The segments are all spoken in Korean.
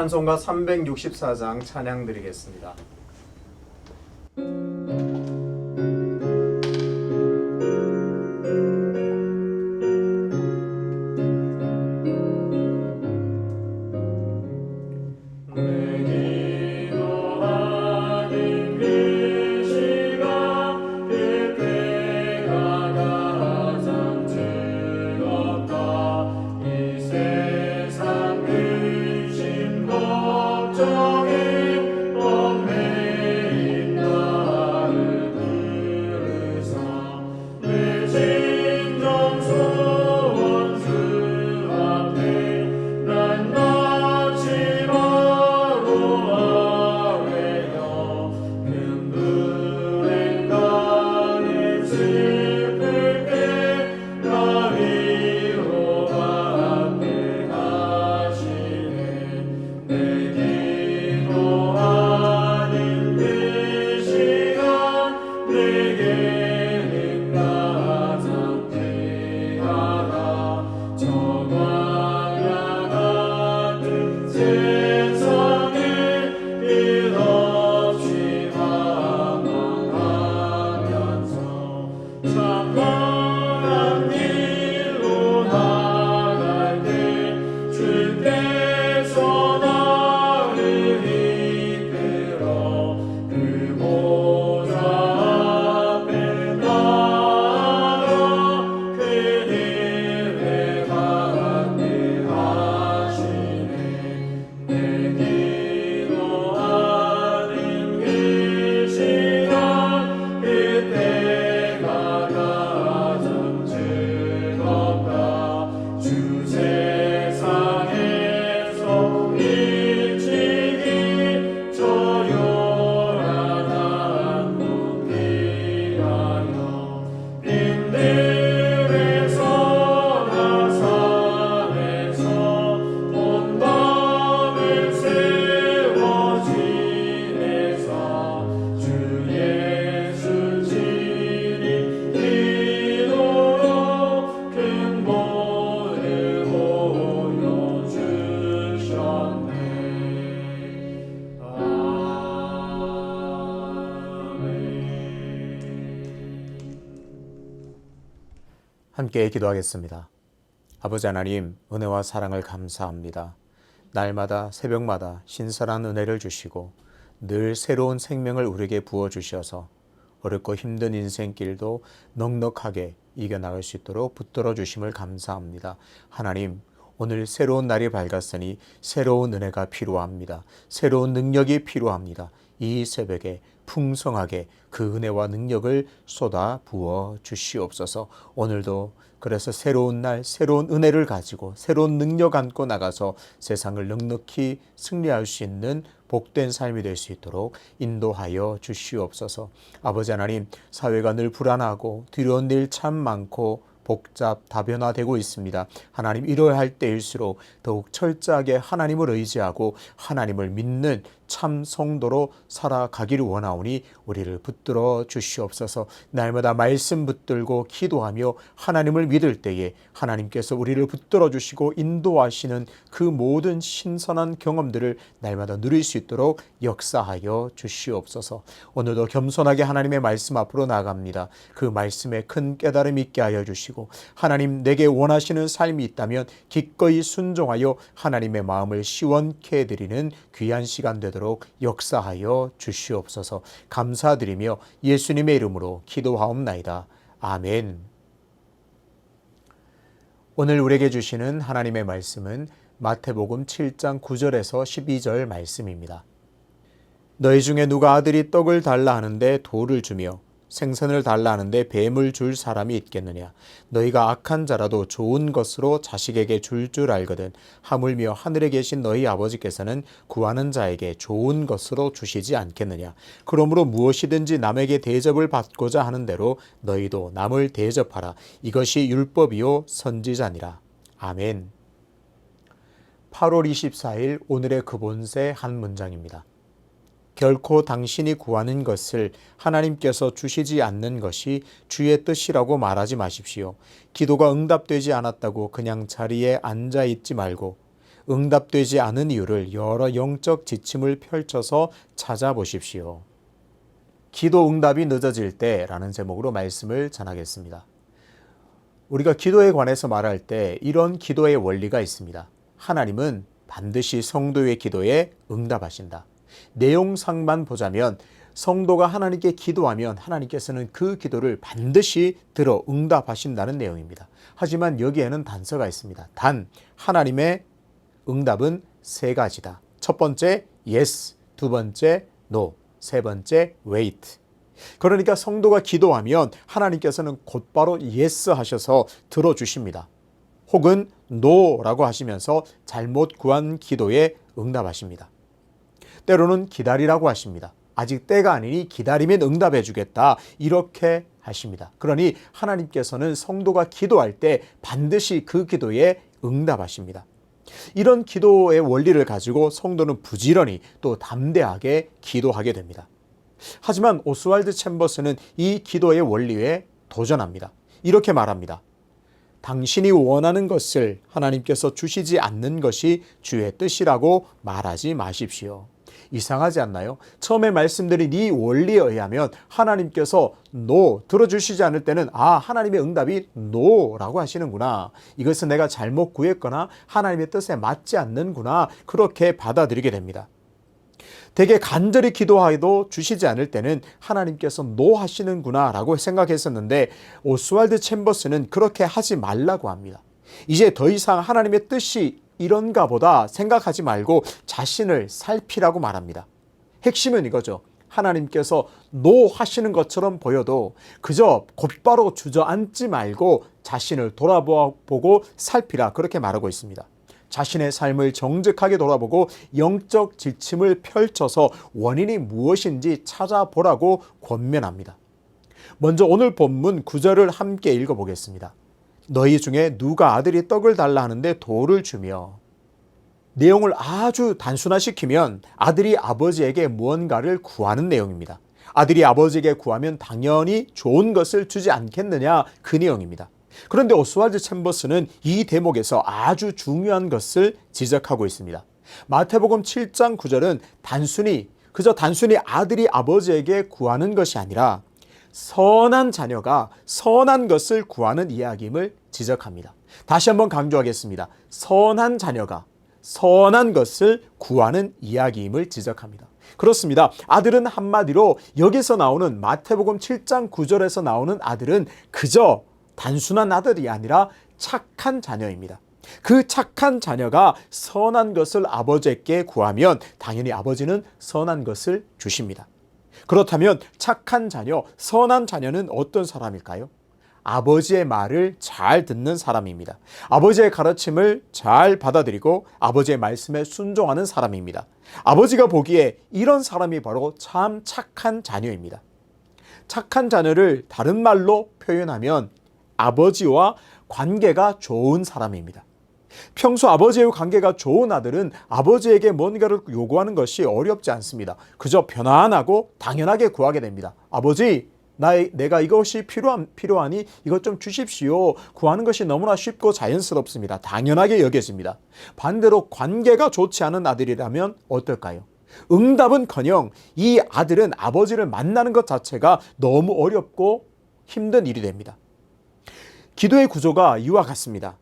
찬송가 364장 찬양 드리겠습니다. 함께 기도하겠습니다. 아버지 하나님, 은혜와 사랑을 감사합니다. 날마다 새벽마다 신선한 은혜를 주시고 늘 새로운 생명을 우리에게 부어주셔서 어렵고 힘든 인생길도 넉넉하게 이겨나갈 수 있도록 붙들어 주심을 감사합니다. 하나님, 오늘 새로운 날이 밝았으니 새로운 은혜가 필요합니다. 새로운 능력이 필요합니다. 이 새벽에 풍성하게 그 은혜와 능력을 쏟아 부어 주시옵소서. 오늘도 그래서 새로운 날, 새로운 은혜를 가지고 새로운 능력 안고 나가서 세상을 넉넉히 승리할 수 있는 복된 삶이 될 수 있도록 인도하여 주시옵소서. 아버지 하나님, 사회가 늘 불안하고 두려운 일 참 많고 복잡 다변화되고 있습니다. 하나님, 이러야 할 때일수록 더욱 철저하게 하나님을 의지하고 하나님을 믿는 참 성도로 살아가기를 원하오니 우리를 붙들어 주시옵소서. 날마다 말씀 붙들고 기도하며 하나님을 믿을 때에 하나님께서 우리를 붙들어 주시고 인도하시는 그 모든 신선한 경험들을 날마다 누릴 수 있도록 역사하여 주시옵소서. 오늘도 겸손하게 하나님의 말씀 앞으로 나아갑니다. 그 말씀에 큰 깨달음 있게 하여 주시고 하나님, 내게 원하시는 삶이 있다면 기꺼이 순종하여 하나님의 마음을 시원케 해드리는 귀한 시간 되도록 역사하여 주시옵소서. 감사드리며 예수님의 이름으로 기도하옵나이다. 아멘. 오늘 우리에게 주시는 하나님의 말씀은 마태복음 7장 9절에서 12절 말씀입니다. 너희 중에 누가 아들이 떡을 달라 하는데 돌을 주며 생선을 달라 하는데 뱀을 줄 사람이 있겠느냐. 너희가 악한 자라도 좋은 것으로 자식에게 줄 알거든 하물며 하늘에 계신 너희 아버지께서는 구하는 자에게 좋은 것으로 주시지 않겠느냐. 그러므로 무엇이든지 남에게 대접을 받고자 하는 대로 너희도 남을 대접하라. 이것이 율법이요 선지자니라. 아멘. 8월 24일 오늘의 그본세 한 문장입니다. 결코 당신이 구하는 것을 하나님께서 주시지 않는 것이 주의 뜻이라고 말하지 마십시오. 기도가 응답되지 않았다고 그냥 자리에 앉아 있지 말고 응답되지 않은 이유를 여러 영적 지침을 펼쳐서 찾아보십시오. 기도 응답이 늦어질 때라는 제목으로 말씀을 전하겠습니다. 우리가 기도에 관해서 말할 때 이런 기도의 원리가 있습니다. 하나님은 반드시 성도의 기도에 응답하신다. 내용상만 보자면 성도가 하나님께 기도하면 하나님께서는 그 기도를 반드시 들어 응답하신다는 내용입니다. 하지만 여기에는 단서가 있습니다. 단 하나님의 응답은 세 가지다. 첫 번째 yes, 두 번째 no, 세 번째 wait. 그러니까 성도가 기도하면 하나님께서는 곧바로 yes 하셔서 들어주십니다. 혹은 no라고 하시면서 잘못 구한 기도에 응답하십니다. 때로는 기다리라고 하십니다. 아직 때가 아니니 기다리면 응답해 주겠다 이렇게 하십니다. 그러니 하나님께서는 성도가 기도할 때 반드시 그 기도에 응답하십니다. 이런 기도의 원리를 가지고 성도는 부지런히 또 담대하게 기도하게 됩니다. 하지만 오스왈드 챔버스는 이 기도의 원리에 도전합니다. 이렇게 말합니다. 당신이 원하는 것을 하나님께서 주시지 않는 것이 주의 뜻이라고 말하지 마십시오. 이상하지 않나요? 처음에 말씀드린 이 원리에 의하면 하나님께서 no 들어주시지 않을 때는 하나님의 응답이 no라고 하시는구나. 이것은 내가 잘못 구했거나 하나님의 뜻에 맞지 않는구나. 그렇게 받아들이게 됩니다. 되게 간절히 기도해도 주시지 않을 때는 하나님께서 no 하시는구나 라고 생각했었는데 오스왈드 챔버스는 그렇게 하지 말라고 합니다. 이제 더 이상 하나님의 뜻이 이런가 보다 생각하지 말고 자신을 살피라고 말합니다. 핵심은 이거죠. 하나님께서 no 하시는 것처럼 보여도 그저 곧바로 주저앉지 말고 자신을 돌아보고 살피라 그렇게 말하고 있습니다. 자신의 삶을 정직하게 돌아보고 영적 지침을 펼쳐서 원인이 무엇인지 찾아보라고 권면합니다. 먼저 오늘 본문 9절을 함께 읽어보겠습니다. 너희 중에 누가 아들이 떡을 달라 하는데 돌을 주며. 내용을 아주 단순화시키면 아들이 아버지에게 무언가를 구하는 내용입니다. 아들이 아버지에게 구하면 당연히 좋은 것을 주지 않겠느냐 그 내용입니다. 그런데 오스왈드 챔버스는 이 대목에서 아주 중요한 것을 지적하고 있습니다. 마태복음 7장 9절은 그저 단순히 아들이 아버지에게 구하는 것이 아니라 선한 자녀가 선한 것을 구하는 이야기임을 지적합니다. 다시 한번 강조하겠습니다. 선한 자녀가 선한 것을 구하는 이야기임을 지적합니다. 그렇습니다. 아들은 한마디로 여기서 나오는 마태복음 7장 9절에서 나오는 아들은 그저 단순한 아들이 아니라 착한 자녀입니다. 그 착한 자녀가 선한 것을 아버지께 구하면 당연히 아버지는 선한 것을 주십니다. 그렇다면 착한 자녀, 선한 자녀는 어떤 사람일까요? 아버지의 말을 잘 듣는 사람입니다. 아버지의 가르침을 잘 받아들이고 아버지의 말씀에 순종하는 사람입니다. 아버지가 보기에 이런 사람이 바로 참 착한 자녀입니다. 착한 자녀를 다른 말로 표현하면 아버지와 관계가 좋은 사람입니다. 평소 아버지의 관계가 좋은 아들은 아버지에게 뭔가를 요구하는 것이 어렵지 않습니다. 그저 편안하고 당연하게 구하게 됩니다. 아버지, 내가 이것이 필요하니 이것 좀 주십시오. 구하는 것이 너무나 쉽고 자연스럽습니다. 당연하게 여겨집니다. 반대로 관계가 좋지 않은 아들이라면 어떨까요? 응답은커녕 이 아들은 아버지를 만나는 것 자체가 너무 어렵고 힘든 일이 됩니다. 기도의 구조가 이와 같습니다.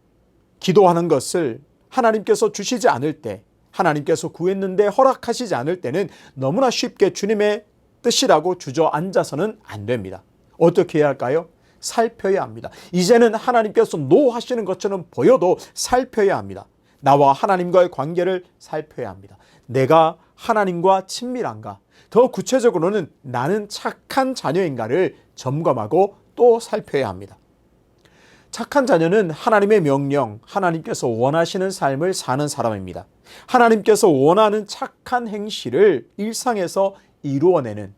기도하는 것을 하나님께서 주시지 않을 때, 하나님께서 구했는데 허락하시지 않을 때는 너무나 쉽게 주님의 뜻이라고 주저앉아서는 안 됩니다. 어떻게 해야 할까요? 살펴야 합니다. 이제는 하나님께서 no 하시는 것처럼 보여도 살펴야 합니다. 나와 하나님과의 관계를 살펴야 합니다. 내가 하나님과 친밀한가? 더 구체적으로는 나는 착한 자녀인가를 점검하고 또 살펴야 합니다. 착한 자녀는 하나님의 명령, 하나님께서 원하시는 삶을 사는 사람입니다. 하나님께서 원하는 착한 행실을 일상에서 이루어내는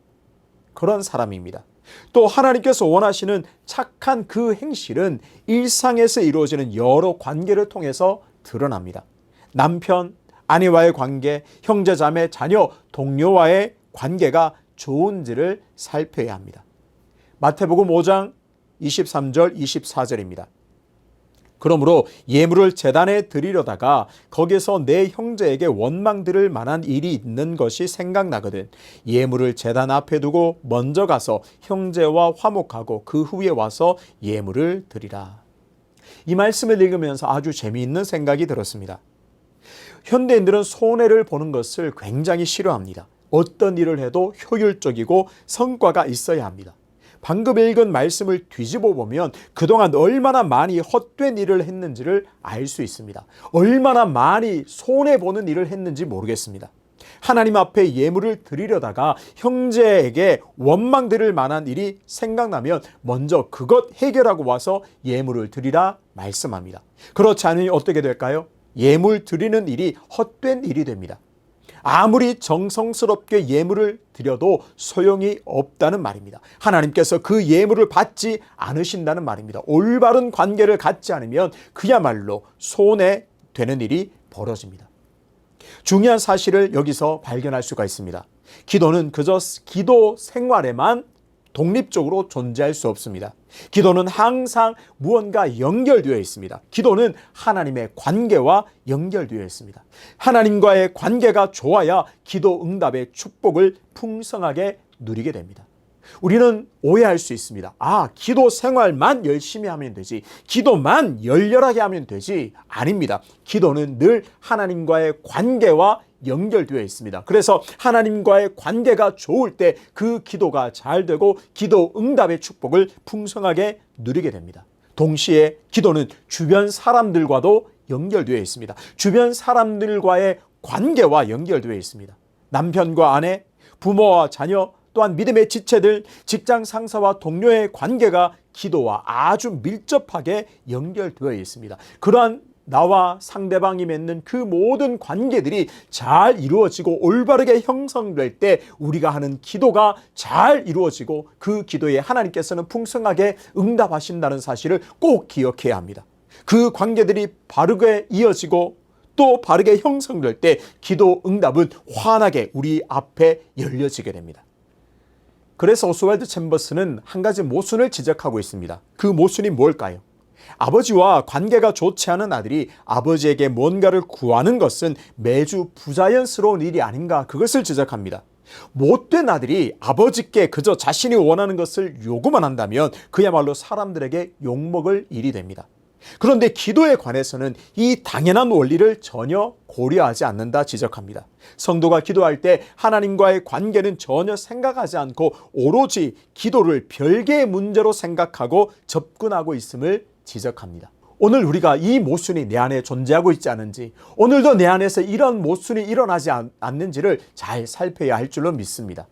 그런 사람입니다. 또 하나님께서 원하시는 착한 그 행실은 일상에서 이루어지는 여러 관계를 통해서 드러납니다. 남편, 아내와의 관계, 형제, 자매, 자녀, 동료와의 관계가 좋은지를 살펴야 합니다. 마태복음 5장 23절, 24절입니다. 그러므로 예물을 제단에 드리려다가 거기서 내 형제에게 원망 들을 만한 일이 있는 것이 생각나거든 예물을 제단 앞에 두고 먼저 가서 형제와 화목하고 그 후에 와서 예물을 드리라. 이 말씀을 읽으면서 아주 재미있는 생각이 들었습니다. 현대인들은 손해를 보는 것을 굉장히 싫어합니다. 어떤 일을 해도 효율적이고 성과가 있어야 합니다. 방금 읽은 말씀을 뒤집어 보면 그동안 얼마나 많이 헛된 일을 했는지를 알 수 있습니다. 얼마나 많이 손해보는 일을 했는지 모르겠습니다. 하나님 앞에 예물을 드리려다가 형제에게 원망 들을 만한 일이 생각나면 먼저 그것 해결하고 와서 예물을 드리라 말씀합니다. 그렇지 않으면 어떻게 될까요? 예물 드리는 일이 헛된 일이 됩니다. 아무리 정성스럽게 예물을 드려도 소용이 없다는 말입니다. 하나님께서 그 예물을 받지 않으신다는 말입니다. 올바른 관계를 갖지 않으면 그야말로 손해되는 일이 벌어집니다. 중요한 사실을 여기서 발견할 수가 있습니다. 기도는 그저 기도 생활에만 독립적으로 존재할 수 없습니다. 기도는 항상 무언가 연결되어 있습니다. 기도는 하나님의 관계와 연결되어 있습니다. 하나님과의 관계가 좋아야 기도 응답의 축복을 풍성하게 누리게 됩니다. 우리는 오해할 수 있습니다. 기도 생활만 열심히 하면 되지, 기도만 열렬하게 하면 되지. 아닙니다. 기도는 늘 하나님과의 관계와 연결되어 있습니다. 그래서 하나님과의 관계가 좋을 때 그 기도가 잘 되고 기도 응답의 축복을 풍성하게 누리게 됩니다. 동시에 기도는 주변 사람들과도 연결되어 있습니다. 주변 사람들과의 관계와 연결되어 있습니다. 남편과 아내, 부모와 자녀, 또한 믿음의 지체들, 직장 상사와 동료의 관계가 기도와 아주 밀접하게 연결되어 있습니다. 그러한 나와 상대방이 맺는 그 모든 관계들이 잘 이루어지고 올바르게 형성될 때 우리가 하는 기도가 잘 이루어지고 그 기도에 하나님께서는 풍성하게 응답하신다는 사실을 꼭 기억해야 합니다. 그 관계들이 바르게 이어지고 또 바르게 형성될 때 기도 응답은 환하게 우리 앞에 열려지게 됩니다. 그래서 오스왈드 챔버스는 한 가지 모순을 지적하고 있습니다. 그 모순이 뭘까요? 아버지와 관계가 좋지 않은 아들이 아버지에게 뭔가를 구하는 것은 매주 부자연스러운 일이 아닌가, 그것을 지적합니다. 못된 아들이 아버지께 그저 자신이 원하는 것을 요구만 한다면 그야말로 사람들에게 욕먹을 일이 됩니다. 그런데 기도에 관해서는 이 당연한 원리를 전혀 고려하지 않는다 지적합니다. 성도가 기도할 때 하나님과의 관계는 전혀 생각하지 않고 오로지 기도를 별개의 문제로 생각하고 접근하고 있음을 지적합니다. 오늘 우리가 이 모순이 내 안에 존재하고 있지 않은지, 오늘도 내 안에서 이런 모순이 일어나지 않는지를 잘 살펴야 할 줄로 믿습니다.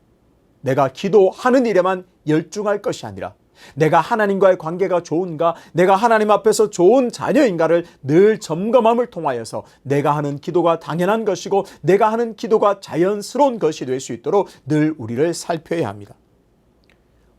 내가 기도하는 일에만 열중할 것이 아니라 내가 하나님과의 관계가 좋은가, 내가 하나님 앞에서 좋은 자녀인가를 늘 점검함을 통하여서 내가 하는 기도가 당연한 것이고 내가 하는 기도가 자연스러운 것이 될 수 있도록 늘 우리를 살펴야 합니다.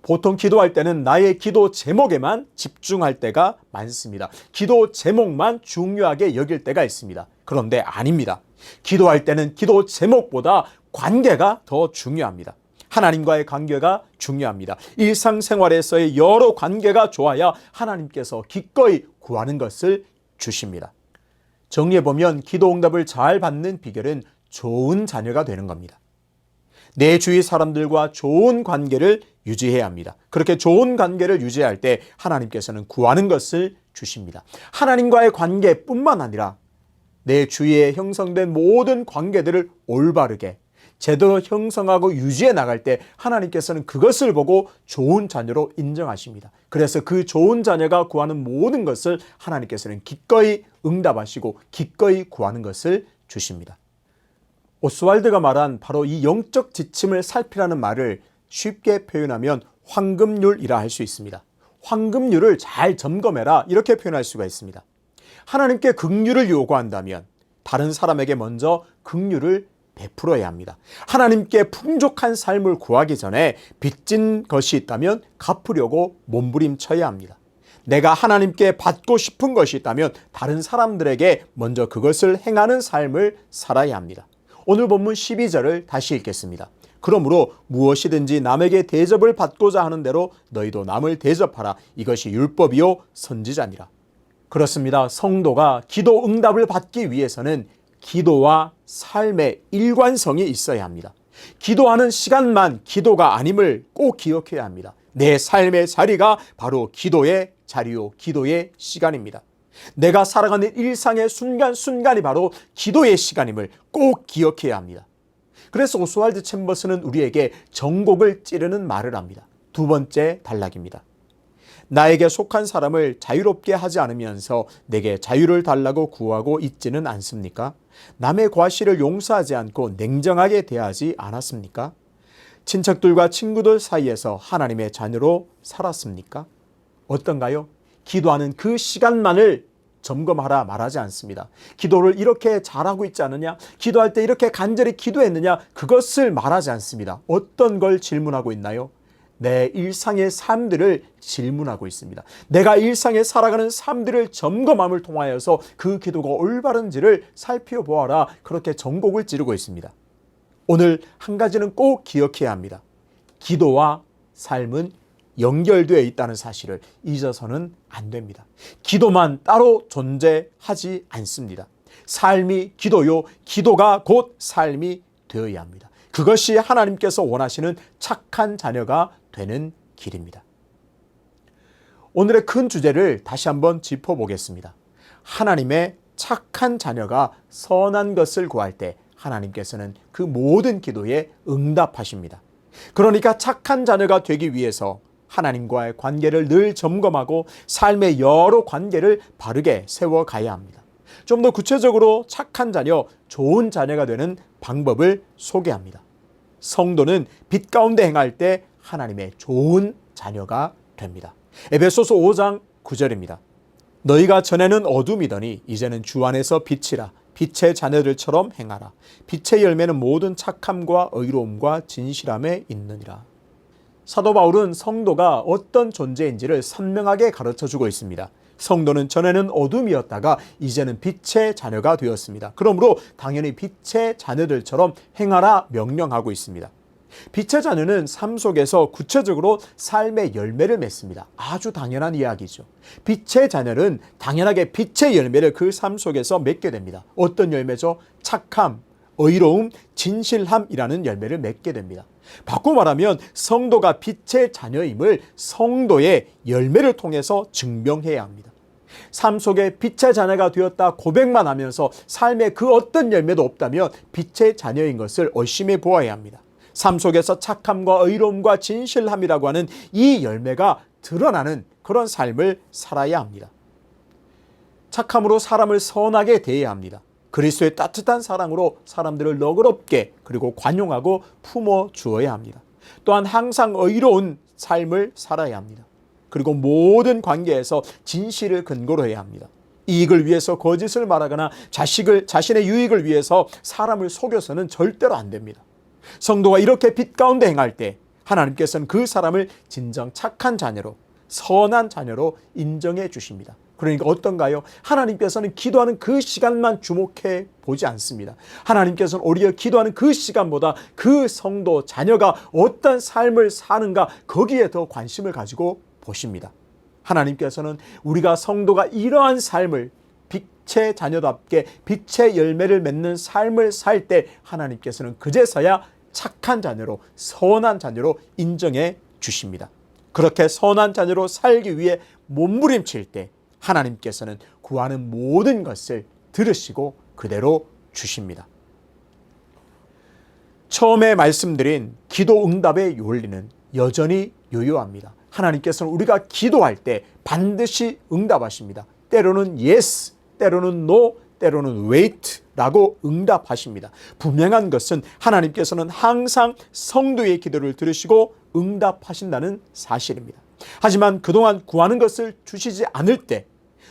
보통 기도할 때는 나의 기도 제목에만 집중할 때가 많습니다. 기도 제목만 중요하게 여길 때가 있습니다. 그런데 아닙니다. 기도할 때는 기도 제목보다 관계가 더 중요합니다. 하나님과의 관계가 중요합니다. 일상생활에서의 여러 관계가 좋아야 하나님께서 기꺼이 구하는 것을 주십니다. 정리해보면 기도 응답을 잘 받는 비결은 좋은 자녀가 되는 겁니다. 내 주위 사람들과 좋은 관계를 유지해야 합니다. 그렇게 좋은 관계를 유지할 때 하나님께서는 구하는 것을 주십니다. 하나님과의 관계뿐만 아니라 내 주위에 형성된 모든 관계들을 올바르게 제대로 형성하고 유지해 나갈 때 하나님께서는 그것을 보고 좋은 자녀로 인정하십니다. 그래서 그 좋은 자녀가 구하는 모든 것을 하나님께서는 기꺼이 응답하시고 기꺼이 구하는 것을 주십니다. 오스왈드가 말한 바로 이 영적 지침을 살피라는 말을 쉽게 표현하면 황금률이라 할 수 있습니다. 황금률을 잘 점검해라, 이렇게 표현할 수가 있습니다. 하나님께 긍휼을 요구한다면 다른 사람에게 먼저 긍휼을 베풀어야 합니다. 하나님께 풍족한 삶을 구하기 전에 빚진 것이 있다면 갚으려고 몸부림쳐야 합니다. 내가 하나님께 받고 싶은 것이 있다면 다른 사람들에게 먼저 그것을 행하는 삶을 살아야 합니다. 오늘 본문 12절을 다시 읽겠습니다. 그러므로 무엇이든지 남에게 대접을 받고자 하는 대로 너희도 남을 대접하라. 이것이 율법이요 선지자니라. 그렇습니다. 성도가 기도 응답을 받기 위해서는 기도와 삶의 일관성이 있어야 합니다. 기도하는 시간만 기도가 아님을 꼭 기억해야 합니다. 내 삶의 자리가 바로 기도의 자리요, 기도의 시간입니다. 내가 살아가는 일상의 순간순간이 바로 기도의 시간임을 꼭 기억해야 합니다. 그래서 오스왈드 챔버스는 우리에게 정곡을 찌르는 말을 합니다. 두 번째 단락입니다. 나에게 속한 사람을 자유롭게 하지 않으면서 내게 자유를 달라고 구하고 있지는 않습니까? 남의 과실을 용서하지 않고 냉정하게 대하지 않았습니까? 친척들과 친구들 사이에서 하나님의 자녀로 살았습니까? 어떤가요? 기도하는 그 시간만을 점검하라 말하지 않습니다. 기도를 이렇게 잘하고 있지 않느냐? 기도할 때 이렇게 간절히 기도했느냐? 그것을 말하지 않습니다. 어떤 걸 질문하고 있나요? 내 일상의 삶들을 질문하고 있습니다. 내가 일상에 살아가는 삶들을 점검함을 통하여서 그 기도가 올바른지를 살펴보아라. 그렇게 정곡을 찌르고 있습니다. 오늘 한 가지는 꼭 기억해야 합니다. 기도와 삶은 연결되어 있다는 사실을 잊어서는 안 됩니다. 기도만 따로 존재하지 않습니다. 삶이 기도요, 기도가 곧 삶이 되어야 합니다. 그것이 하나님께서 원하시는 착한 자녀가 되는 길입니다. 오늘의 큰 주제를 다시 한번 짚어보겠습니다. 하나님의 착한 자녀가 선한 것을 구할 때 하나님께서는 그 모든 기도에 응답하십니다. 그러니까 착한 자녀가 되기 위해서 하나님과의 관계를 늘 점검하고 삶의 여러 관계를 바르게 세워가야 합니다. 좀 더 구체적으로 착한 자녀, 좋은 자녀가 되는 방법을 소개합니다. 성도는 빛 가운데 행할 때 하나님의 좋은 자녀가 됩니다. 에베소서 5장 9절입니다. 너희가 전에는 어둠이더니 이제는 주 안에서 빛이라. 빛의 자녀들처럼 행하라. 빛의 열매는 모든 착함과 의로움과 진실함에 있느니라. 사도 바울은 성도가 어떤 존재인지를 선명하게 가르쳐주고 있습니다. 성도는 전에는 어둠이었다가 이제는 빛의 자녀가 되었습니다. 그러므로 당연히 빛의 자녀들처럼 행하라 명령하고 있습니다. 빛의 자녀는 삶 속에서 구체적으로 삶의 열매를 맺습니다. 아주 당연한 이야기죠. 빛의 자녀는 당연하게 빛의 열매를 그 삶 속에서 맺게 됩니다. 어떤 열매죠? 착함, 의로움, 진실함이라는 열매를 맺게 됩니다. 바꿔 말하면 성도가 빛의 자녀임을 성도의 열매를 통해서 증명해야 합니다. 삶 속에 빛의 자녀가 되었다 고백만 하면서 삶에 그 어떤 열매도 없다면 빛의 자녀인 것을 의심해 보아야 합니다. 삶 속에서 착함과 의로움과 진실함이라고 하는 이 열매가 드러나는 그런 삶을 살아야 합니다. 착함으로 사람을 선하게 대해야 합니다. 그리스도의 따뜻한 사랑으로 사람들을 너그럽게 그리고 관용하고 품어 주어야 합니다. 또한 항상 의로운 삶을 살아야 합니다. 그리고 모든 관계에서 진실을 근거로 해야 합니다. 이익을 위해서 거짓을 말하거나 자신의 유익을 위해서 사람을 속여서는 절대로 안 됩니다. 성도가 이렇게 빛 가운데 행할 때 하나님께서는 그 사람을 진정 착한 자녀로, 선한 자녀로 인정해 주십니다. 그러니까 어떤가요? 하나님께서는 기도하는 그 시간만 주목해 보지 않습니다. 하나님께서는 오히려 기도하는 그 시간보다 그 성도 자녀가 어떤 삶을 사는가 거기에 더 관심을 가지고 보십니다. 하나님께서는 우리가 성도가 이러한 삶을 빛의 자녀답게 빛의 열매를 맺는 삶을 살 때 하나님께서는 그제서야 착한 자녀로, 선한 자녀로 인정해 주십니다. 그렇게 선한 자녀로 살기 위해 몸부림칠 때 하나님께서는 구하는 모든 것을 들으시고 그대로 주십니다. 처음에 말씀드린 기도 응답의 원리는 여전히 유효합니다. 하나님께서는 우리가 기도할 때 반드시 응답하십니다. 때로는 yes, 때로는 no, 때로는 wait라고 응답하십니다. 분명한 것은 하나님께서는 항상 성도의 기도를 들으시고 응답하신다는 사실입니다. 하지만 그동안 구하는 것을 주시지 않을 때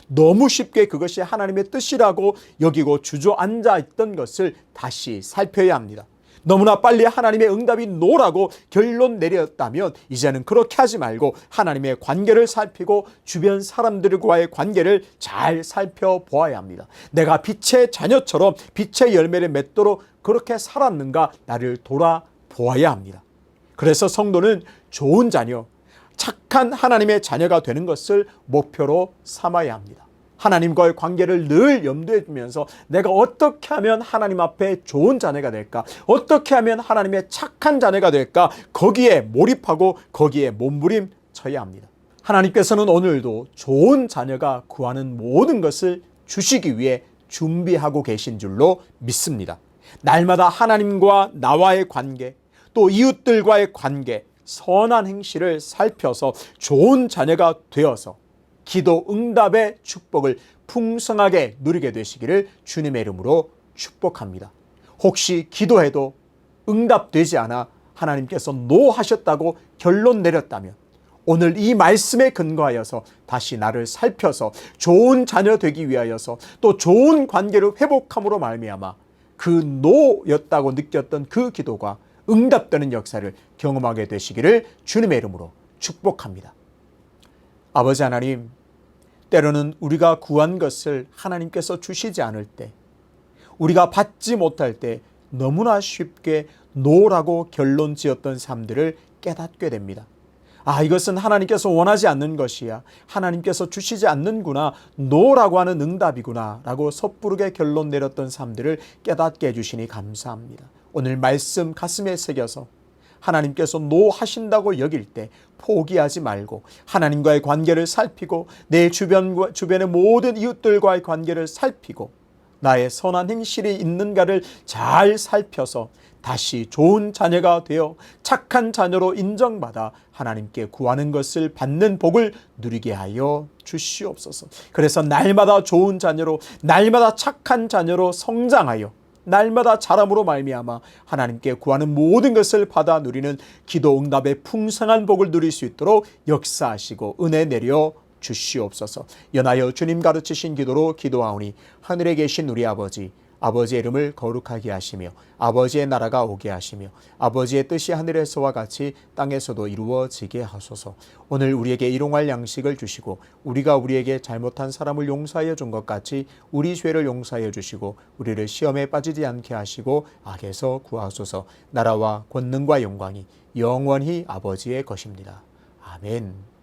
너무 쉽게 그것이 하나님의 뜻이라고 여기고 주저앉아 있던 것을 다시 살펴야 합니다. 너무나 빨리 하나님의 응답이 노라고 결론 내렸다면 이제는 그렇게 하지 말고 하나님의 관계를 살피고 주변 사람들과의 관계를 잘 살펴보아야 합니다. 내가 빛의 자녀처럼 빛의 열매를 맺도록 그렇게 살았는가 나를 돌아보아야 합니다. 그래서 성도는 좋은 자녀, 착한 하나님의 자녀가 되는 것을 목표로 삼아야 합니다. 하나님과의 관계를 늘 염두에 두면서 내가 어떻게 하면 하나님 앞에 좋은 자녀가 될까? 어떻게 하면 하나님의 착한 자녀가 될까? 거기에 몰입하고 거기에 몸부림쳐야 합니다. 하나님께서는 오늘도 좋은 자녀가 구하는 모든 것을 주시기 위해 준비하고 계신 줄로 믿습니다. 날마다 하나님과 나와의 관계, 또 이웃들과의 관계, 선한 행실을 살펴서 좋은 자녀가 되어서 기도 응답의 축복을 풍성하게 누리게 되시기를 주님의 이름으로 축복합니다. 혹시 기도해도 응답되지 않아 하나님께서 노하셨다고 결론 내렸다면 오늘 이 말씀에 근거하여서 다시 나를 살펴서 좋은 자녀 되기 위하여서 또 좋은 관계를 회복함으로 말미암아 그 노였다고 느꼈던 그 기도가 응답되는 역사를 경험하게 되시기를 주님의 이름으로 축복합니다. 아버지 하나님, 때로는 우리가 구한 것을 하나님께서 주시지 않을 때, 우리가 받지 못할 때 너무나 쉽게 노라고 결론 지었던 삶들을 깨닫게 됩니다. 이것은 하나님께서 원하지 않는 것이야. 하나님께서 주시지 않는구나. 노라고 하는 응답이구나. 라고 섣부르게 결론 내렸던 삶들을 깨닫게 해주시니 감사합니다. 오늘 말씀 가슴에 새겨서 하나님께서 노하신다고 여길 때 포기하지 말고 하나님과의 관계를 살피고 내 주변의 모든 이웃들과의 관계를 살피고 나의 선한 행실이 있는가를 잘 살펴서 다시 좋은 자녀가 되어 착한 자녀로 인정받아 하나님께 구하는 것을 받는 복을 누리게 하여 주시옵소서. 그래서 날마다 좋은 자녀로, 날마다 착한 자녀로 성장하여 날마다 자람으로 말미암아 하나님께 구하는 모든 것을 받아 누리는 기도 응답의 풍성한 복을 누릴 수 있도록 역사하시고 은혜 내려 주시옵소서. 연하여 주님 가르치신 기도로 기도하오니 하늘에 계신 우리 아버지, 아버지의 이름을 거룩하게 하시며 아버지의 나라가 오게 하시며 아버지의 뜻이 하늘에서와 같이 땅에서도 이루어지게 하소서. 오늘 우리에게 일용할 양식을 주시고 우리가 우리에게 잘못한 사람을 용서하여 준 것 같이 우리 죄를 용서하여 주시고 우리를 시험에 빠지지 않게 하시고 악에서 구하소서. 나라와 권능과 영광이 영원히 아버지의 것입니다. 아멘.